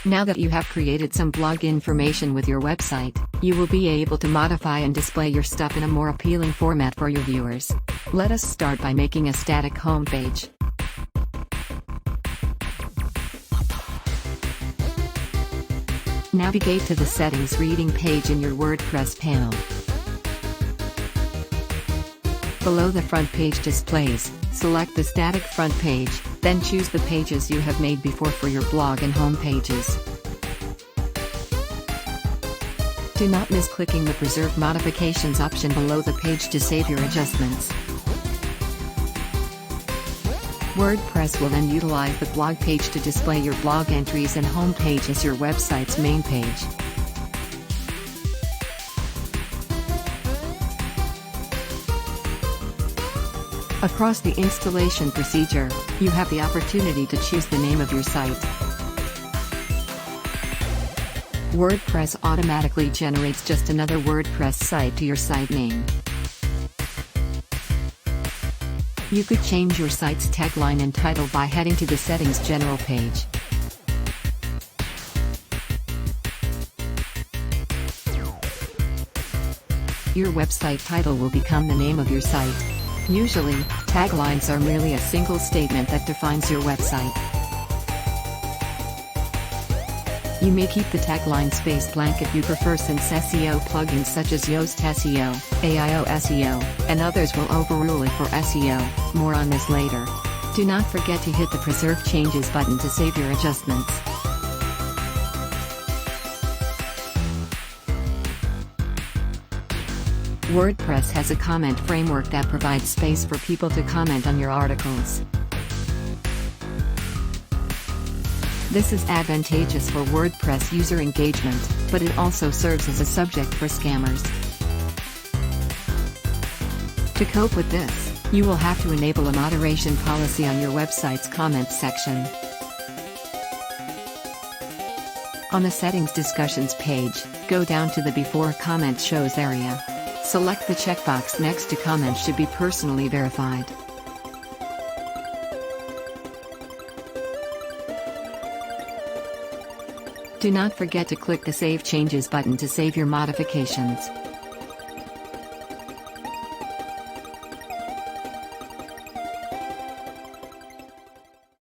Now that you have created some blog information with your website, you will be able to modify and display your stuff in a more appealing format for your viewers. Let us start by making a static homepage. Navigate to the Settings Reading page in your WordPress panel. Below the front page displays, select the static front page, then choose the pages you have made before for your blog and home pages. Do not miss clicking the Preserve Modifications option below the page to save your adjustments. WordPress will then utilize the blog page to display your blog entries and home page as your website's main page. Across the installation procedure, you have the opportunity to choose the name of your site. WordPress automatically generates just another WordPress site to your site name. You could change your site's tagline and title by heading to the Settings General page. Your website title will become the name of your site. Usually, taglines are merely a single statement that defines your website. You may keep the tagline space blank if you prefer, since SEO plugins such as Yoast SEO, AIO SEO, and others will overrule it for SEO. More on this later. Do not forget to hit the Preserve Changes button to save your adjustments. WordPress has a comment framework that provides space for people to comment on your articles. This is advantageous for WordPress user engagement, but it also serves as a subject for scammers. To cope with this, you will have to enable a moderation policy on your website's comments section. On the Settings Discussions page, go down to the Before Comment Shows area. Select the checkbox next to Comments should be personally verified. Do not forget to click the Save Changes button to save your modifications.